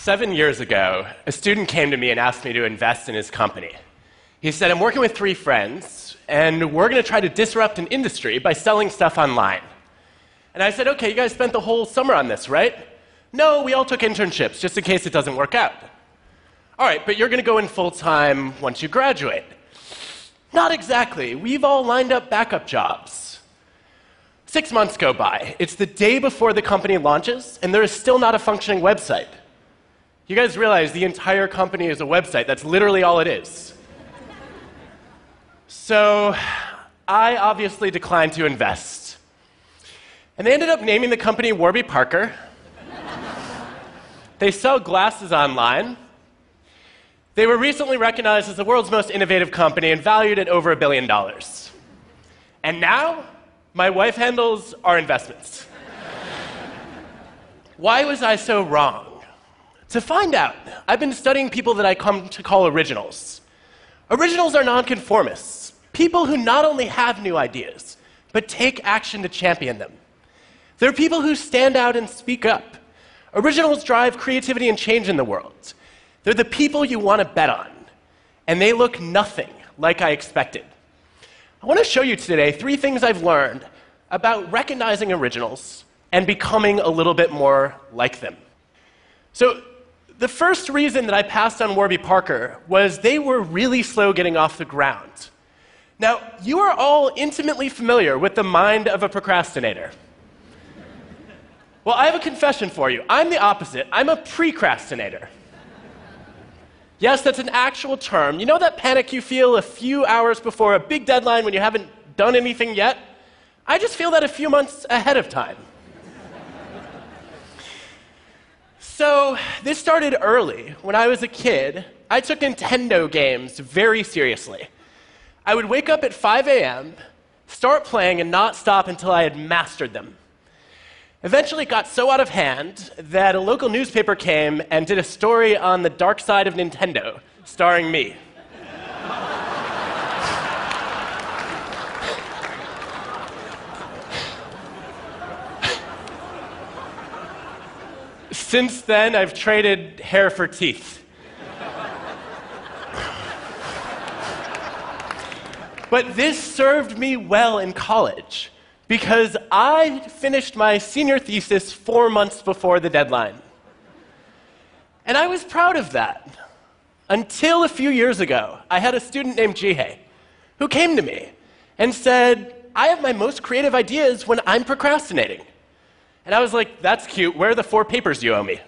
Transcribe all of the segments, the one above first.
7 years ago, a student came to me and asked me to invest in his company. He said, I'm working with 3 friends, and we're going to try to disrupt an industry by selling stuff online. And I said, okay, you guys spent the whole summer on this, right? No, we all took internships, just in case it doesn't work out. All right, but you're going to go in full-time once you graduate. Not exactly. We've all lined up backup jobs. 6 months go by. It's the day before the company launches, and there is still not a functioning website. You guys realize the entire company is a website. That's literally all it is. So I obviously declined to invest. And they ended up naming the company Warby Parker. They sell glasses online. They were recently recognized as the world's most innovative company and valued at over $1 billion. And now, my wife handles our investments. Why was I so wrong? To find out, I've been studying people that I come to call originals. Originals are nonconformists, people who not only have new ideas, but take action to champion them. They're people who stand out and speak up. Originals drive creativity and change in the world. They're the people you want to bet on, and they look nothing like I expected. I want to show you today 3 things I've learned about recognizing originals and becoming a little bit more like them. So, the first reason that I passed on Warby Parker was they were really slow getting off the ground. Now, you are all intimately familiar with the mind of a procrastinator. Well, I have a confession for you. I'm the opposite. I'm a precrastinator. Yes, that's an actual term. You know that panic you feel a few hours before a big deadline when you haven't done anything yet? I just feel that a few months ahead of time. So this started early. When I was a kid, I took Nintendo games very seriously. I would wake up at 5 a.m., start playing, and not stop until I had mastered them. Eventually, it got so out of hand that a local newspaper came and did a story on the dark side of Nintendo, starring me. Since then, I've traded hair for teeth. But this served me well in college, because I finished my senior thesis 4 months before the deadline. And I was proud of that. Until a few years ago, I had a student named Jihei who came to me and said, I have my most creative ideas when I'm procrastinating. And I was like, that's cute. Where are the 4 papers you owe me?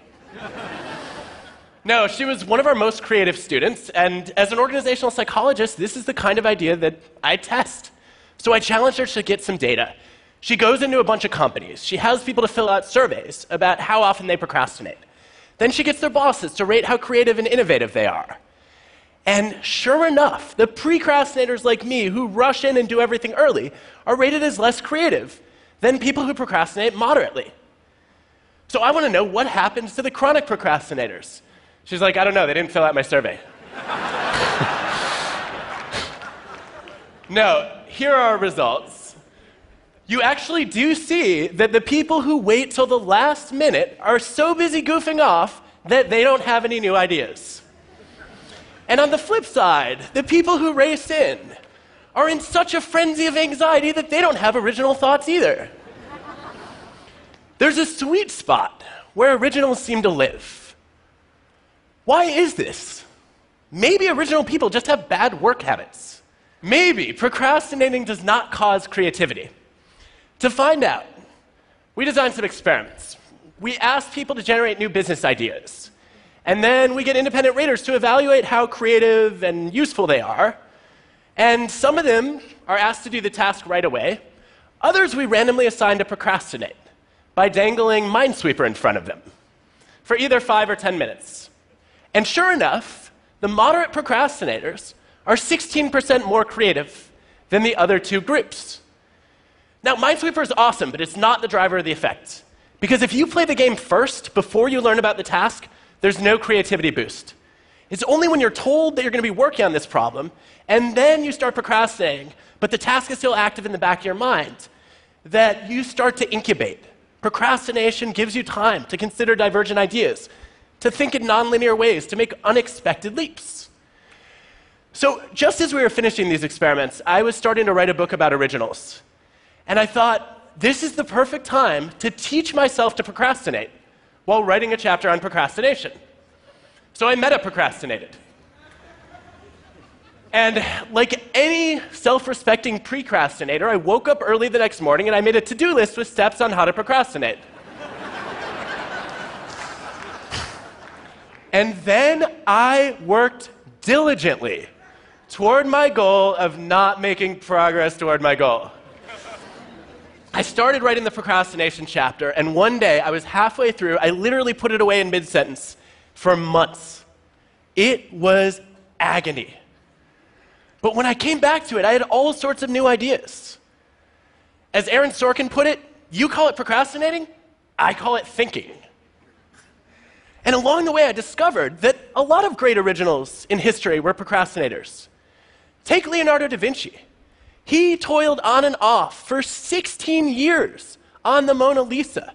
No, she was one of our most creative students, and as an organizational psychologist, this is the kind of idea that I test. So I challenged her to get some data. She goes into a bunch of companies. She has people to fill out surveys about how often they procrastinate. Then she gets their bosses to rate how creative and innovative they are. And sure enough, the precrastinators like me who rush in and do everything early are rated as less creative than people who procrastinate moderately. So I want to know what happens to the chronic procrastinators. She's like, I don't know, they didn't fill out my survey. No, here are our results. You actually do see that the people who wait till the last minute are so busy goofing off that they don't have any new ideas. And on the flip side, the people who race in are in such a frenzy of anxiety that they don't have original thoughts either. There's a sweet spot where originals seem to live. Why is this? Maybe original people just have bad work habits. Maybe procrastinating does not cause creativity. To find out, we designed some experiments. We asked people to generate new business ideas. And then we get independent raters to evaluate how creative and useful they are. And some of them are asked to do the task right away. Others we randomly assign to procrastinate by dangling Minesweeper in front of them for either 5 or 10 minutes. And sure enough, the moderate procrastinators are 16% more creative than the other 2 groups. Now, Minesweeper is awesome, but it's not the driver of the effect. Because if you play the game first, before you learn about the task, there's no creativity boost. It's only when you're told that you're going to be working on this problem, and then you start procrastinating, but the task is still active in the back of your mind, that you start to incubate. Procrastination gives you time to consider divergent ideas, to think in nonlinear ways, to make unexpected leaps. So just as we were finishing these experiments, I was starting to write a book about originals. And I thought, this is the perfect time to teach myself to procrastinate while writing a chapter on procrastination. So I meta-procrastinated. And like any self-respecting precrastinator, I woke up early the next morning and I made a to-do list with steps on how to procrastinate. And then I worked diligently toward my goal of not making progress toward my goal. I started writing the procrastination chapter, and one day I was halfway through. I literally put it away in mid-sentence for months. It was agony. But when I came back to it, I had all sorts of new ideas. As Aaron Sorkin put it, you call it procrastinating, I call it thinking. And along the way, I discovered that a lot of great originals in history were procrastinators. Take Leonardo da Vinci. He toiled on and off for 16 years on the Mona Lisa.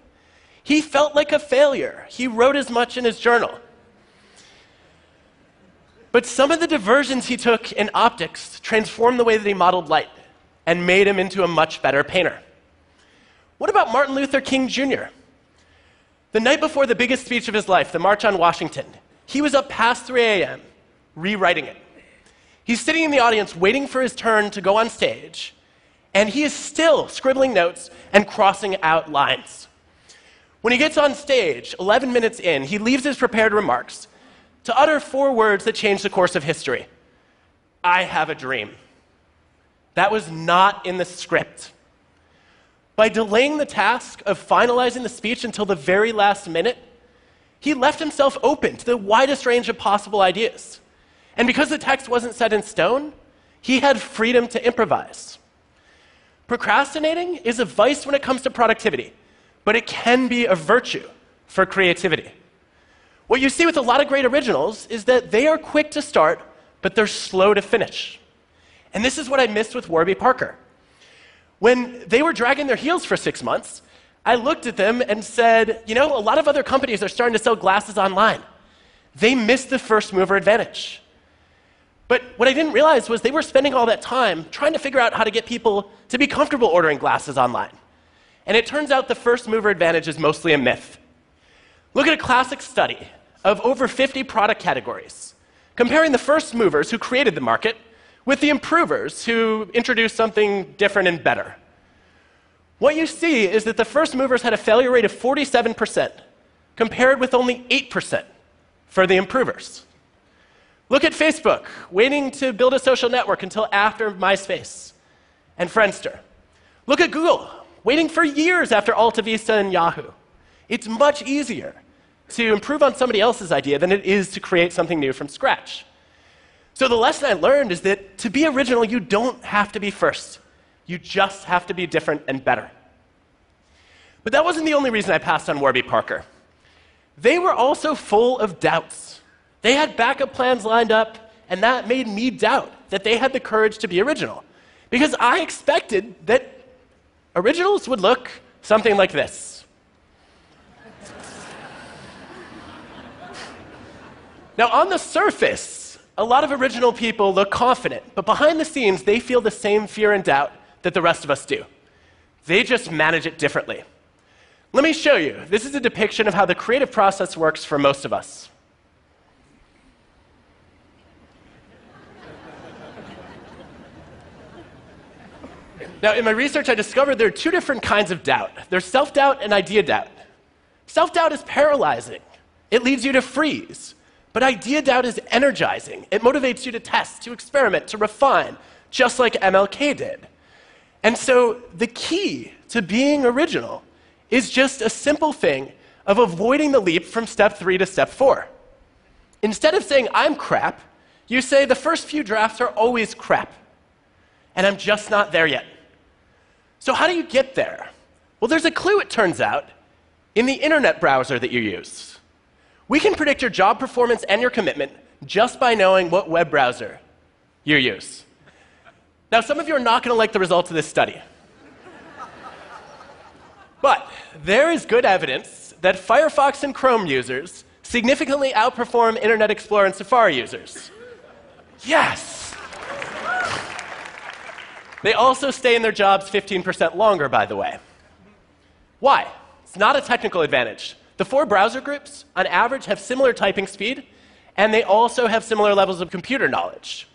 He felt like a failure. He wrote as much in his journal. But some of the diversions he took in optics transformed the way that he modeled light and made him into a much better painter. What about Martin Luther King Jr.? The night before the biggest speech of his life, the March on Washington, he was up past 3 a.m. rewriting it. He's sitting in the audience waiting for his turn to go on stage, and he is still scribbling notes and crossing out lines. When he gets on stage, 11 minutes in, he leaves his prepared remarks to utter 4 words that changed the course of history. I have a dream. That was not in the script. By delaying the task of finalizing the speech until the very last minute, he left himself open to the widest range of possible ideas. And because the text wasn't set in stone, he had freedom to improvise. Procrastinating is a vice when it comes to productivity, but it can be a virtue for creativity. What you see with a lot of great originals is that they are quick to start, but they're slow to finish. And this is what I missed with Warby Parker. When they were dragging their heels for 6 months, I looked at them and said, you know, a lot of other companies are starting to sell glasses online. They missed the first mover advantage. But what I didn't realize was they were spending all that time trying to figure out how to get people to be comfortable ordering glasses online. And it turns out the first mover advantage is mostly a myth. Look at a classic study of over 50 product categories, comparing the first movers who created the market with the improvers who introduced something different and better. What you see is that the first movers had a failure rate of 47%, compared with only 8% for the improvers. Look at Facebook, waiting to build a social network until after MySpace and Friendster. Look at Google, waiting for years after Alta Vista and Yahoo. It's much easier to improve on somebody else's idea than it is to create something new from scratch. So the lesson I learned is that to be original, you don't have to be first. You just have to be different and better. But that wasn't the only reason I passed on Warby Parker. They were also full of doubts. They had backup plans lined up, and that made me doubt that they had the courage to be original. Because I expected that originals would look something like this. Now, on the surface, a lot of original people look confident, but behind the scenes, they feel the same fear and doubt that the rest of us do. They just manage it differently. Let me show you. This is a depiction of how the creative process works for most of us. Now, in my research, I discovered there are 2 different kinds of doubt. There's self-doubt and idea doubt. Self-doubt is paralyzing. It leads you to freeze. But idea doubt is energizing. It motivates you to test, to experiment, to refine, just like MLK did. And so the key to being original is just a simple thing of avoiding the leap from step 3 to step 4. Instead of saying, I'm crap, you say, the first few drafts are always crap, and I'm just not there yet. So how do you get there? Well, there's a clue, it turns out, in the internet browser that you use. We can predict your job performance and your commitment just by knowing what web browser you use. Now, some of you are not going to like the results of this study. But there is good evidence that Firefox and Chrome users significantly outperform Internet Explorer and Safari users. Yes! They also stay in their jobs 15% longer, by the way. Why? It's not a technical advantage. The 4 browser groups, on average, have similar typing speed, and they also have similar levels of computer knowledge.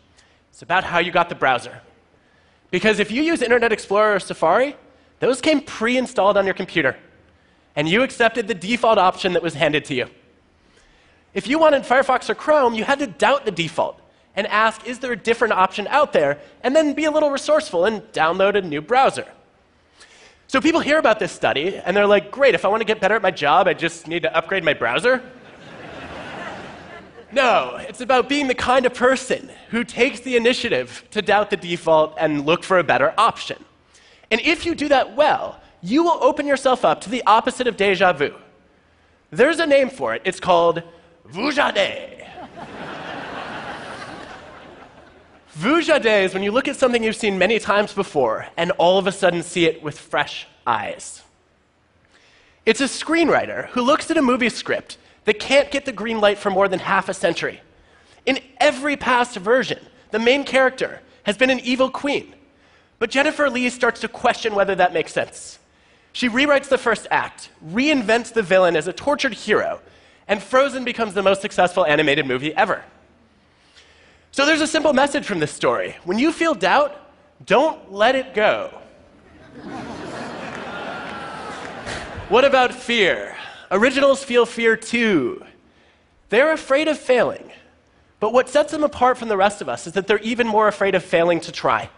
It's about how you got the browser. Because if you use Internet Explorer or Safari, those came pre-installed on your computer, and you accepted the default option that was handed to you. If you wanted Firefox or Chrome, you had to doubt the default and ask, is there a different option out there? And then be a little resourceful and download a new browser. So people hear about this study, and they're like, great, if I want to get better at my job, I just need to upgrade my browser? No, it's about being the kind of person who takes the initiative to doubt the default and look for a better option. And if you do that well, you will open yourself up to the opposite of déjà vu. There's a name for it. It's called vujade. Vujade is when you look at something you've seen many times before and all of a sudden see it with fresh eyes. It's a screenwriter who looks at a movie script that can't get the green light for more than half a century. In every past version, the main character has been an evil queen. But Jennifer Lee starts to question whether that makes sense. She rewrites the first act, reinvents the villain as a tortured hero, and Frozen becomes the most successful animated movie ever. So there's a simple message from this story. When you feel doubt, don't let it go. What about fear? Originals feel fear too. They're afraid of failing. But what sets them apart from the rest of us is that they're even more afraid of failing to try.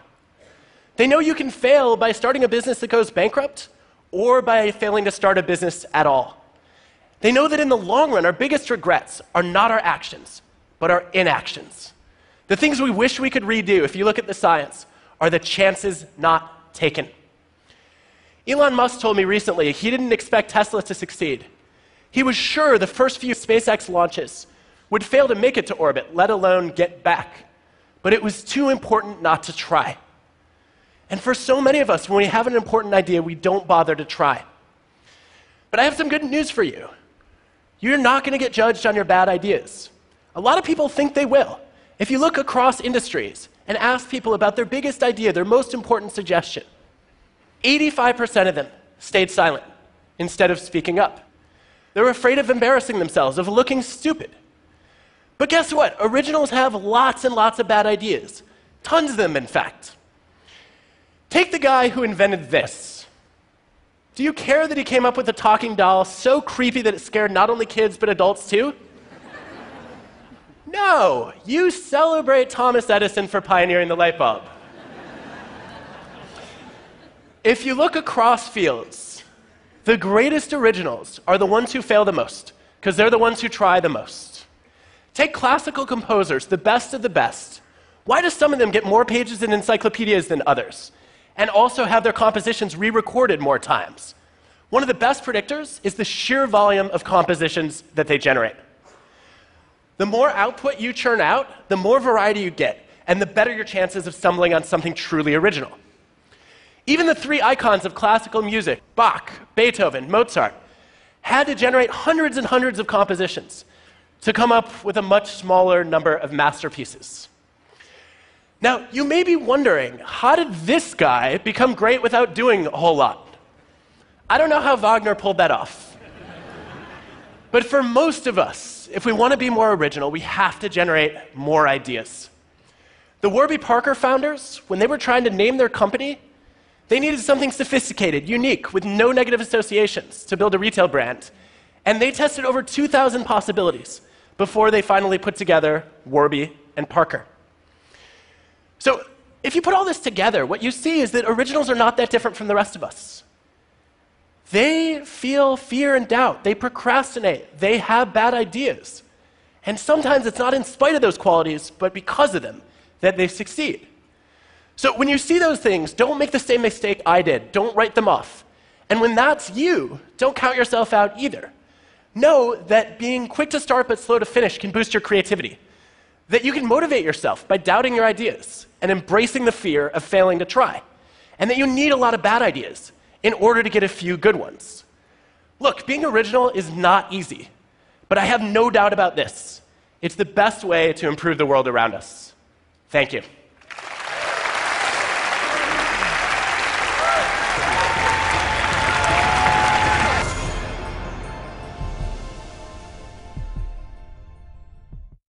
They know you can fail by starting a business that goes bankrupt or by failing to start a business at all. They know that in the long run, our biggest regrets are not our actions, but our inactions. The things we wish we could redo, if you look at the science, are the chances not taken. Elon Musk told me recently he didn't expect Tesla to succeed. He was sure the first few SpaceX launches would fail to make it to orbit, let alone get back. But it was too important not to try. And for so many of us, when we have an important idea, we don't bother to try. But I have some good news for you. You're not going to get judged on your bad ideas. A lot of people think they will. If you look across industries and ask people about their biggest idea, their most important suggestion, 85% of them stayed silent instead of speaking up. They're afraid of embarrassing themselves, of looking stupid. But guess what? Originals have lots and lots of bad ideas. Tons of them, in fact. Take the guy who invented this. Do you care that he came up with a talking doll so creepy that it scared not only kids but adults too? No, you celebrate Thomas Edison for pioneering the light bulb. If you look across fields, the greatest originals are the ones who fail the most, because they're the ones who try the most. Take classical composers, the best of the best. Why do some of them get more pages in encyclopedias than others, and also have their compositions re-recorded more times? One of the best predictors is the sheer volume of compositions that they generate. The more output you churn out, the more variety you get, and the better your chances of stumbling on something truly original. Even the 3 icons of classical music, Bach, Beethoven, Mozart, had to generate hundreds and hundreds of compositions to come up with a much smaller number of masterpieces. Now, you may be wondering, how did this guy become great without doing a whole lot? I don't know how Wagner pulled that off. But for most of us, if we want to be more original, we have to generate more ideas. The Warby Parker founders, when they were trying to name their company, they needed something sophisticated, unique, with no negative associations to build a retail brand. And they tested over 2,000 possibilities before they finally put together Warby and Parker. So if you put all this together, what you see is that originals are not that different from the rest of us. They feel fear and doubt. They procrastinate. They have bad ideas. And sometimes it's not in spite of those qualities, but because of them, that they succeed. So when you see those things, don't make the same mistake I did. Don't write them off. And when that's you, don't count yourself out either. Know that being quick to start but slow to finish can boost your creativity. That you can motivate yourself by doubting your ideas and embracing the fear of failing to try. And that you need a lot of bad ideas in order to get a few good ones. Look, being original is not easy, But I have no doubt about this. It's the best way to improve the world around us. Thank you.